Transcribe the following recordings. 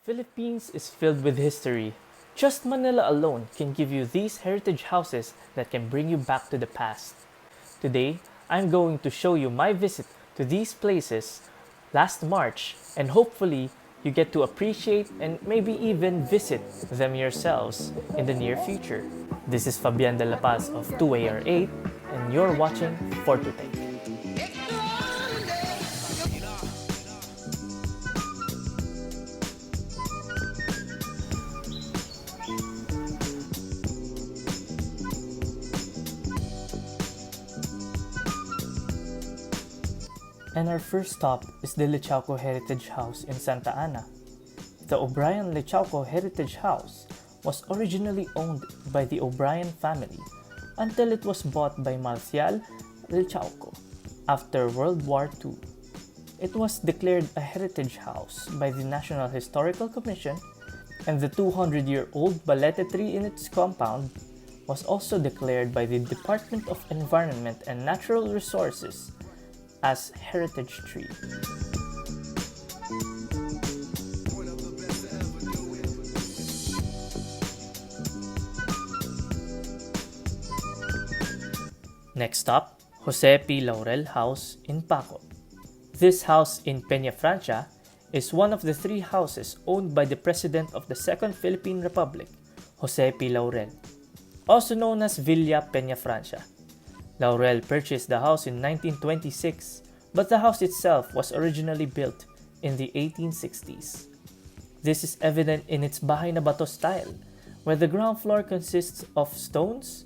Philippines is filled with history. Just Manila alone can give you these heritage houses that can bring you back to the past. Today, I'm going to show you my visit to these places last March, and hopefully you get to appreciate and maybe even visit them yourselves in the near future. This is Fabian de la Paz of 2AR8 and you're watching Fortutech. And our first stop is the Licauco Heritage House in Santa Ana. The O'Brien Licauco Heritage House was originally owned by the O'Brien family until it was bought by Marcial Licauco after World War II. It was declared a heritage house by the National Historical Commission, and the 200-year-old balete tree in its compound was also declared by the Department of Environment and Natural Resources as heritage tree. Next stop, Jose P. Laurel House in Paco. This house in Peña Francia is one of the three houses owned by the President of the Second Philippine Republic, Jose P. Laurel, also known as Villa Peña Francia. Laurel purchased the house in 1926, but the house itself was originally built in the 1860s. This is evident in its bahay na bato style, where the ground floor consists of stones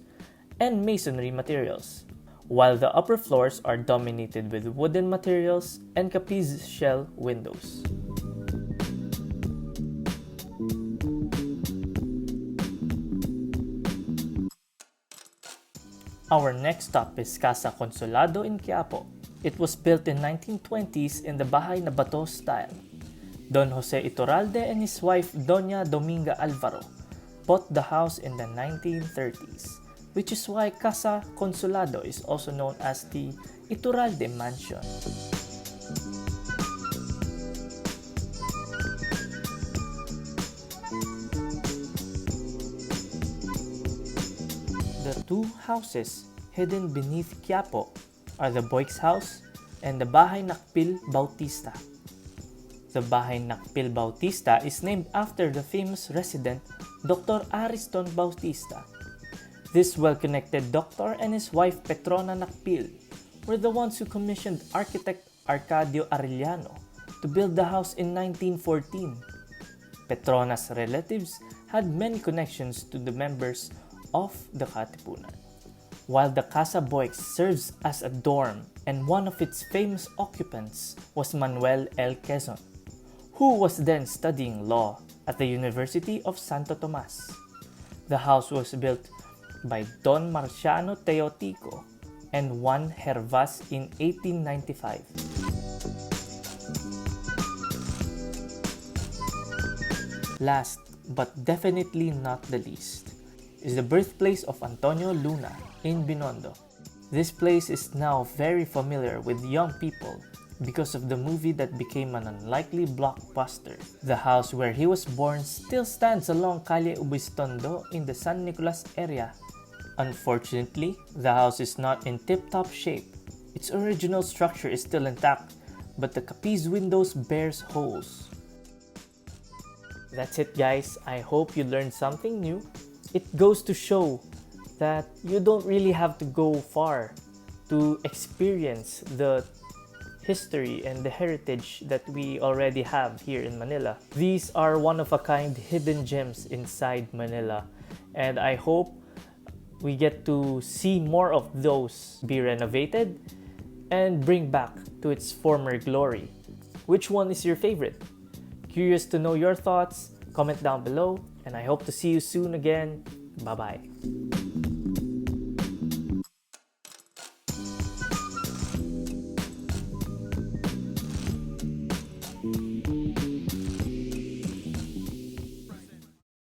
and masonry materials, while the upper floors are dominated with wooden materials and capiz shell windows. Our next stop is Casa Consolado in Quiapo. It was built in 1920s in the bahay na bato style. Don Jose Iturralde and his wife Doña Dominga Alvaro bought the house in the 1930s, which is why Casa Consolado is also known as the Iturralde Mansion. The two houses hidden beneath Quiapo are the Boix House and the Bahay Nakpil Bautista. The Bahay Nakpil Bautista is named after the famous resident Dr. Ariston Bautista. This well-connected doctor and his wife Petrona Nakpil were the ones who commissioned architect Arcadio Arellano to build the house in 1914. Petrona's relatives had many connections to the members of the Katipunan, while the Casa Boix serves as a dorm, and one of its famous occupants was Manuel L. Quezon, who was then studying law at the University of Santo Tomas. The house was built by Don Marciano Teotico and Juan Hervas in 1895. Last but definitely not the least is the birthplace of Antonio Luna in Binondo. This place is now very familiar with young people because of the movie that became an unlikely blockbuster. The house where he was born still stands along Kaale Ubistondo in the San Nicolas area. Unfortunately, the house is not in tip-top shape. Its original structure is still intact, but the capiz windows bears holes. That's it, guys. I hope you learned something new. It goes to show that you don't really have to go far to experience the history and the heritage that we already have here in Manila. These are one-of-a-kind hidden gems inside Manila, and I hope we get to see more of those be renovated and bring back to its former glory. Which one is your favorite? Curious to know your thoughts? Comment down below, and I hope to see you soon again. Bye-bye.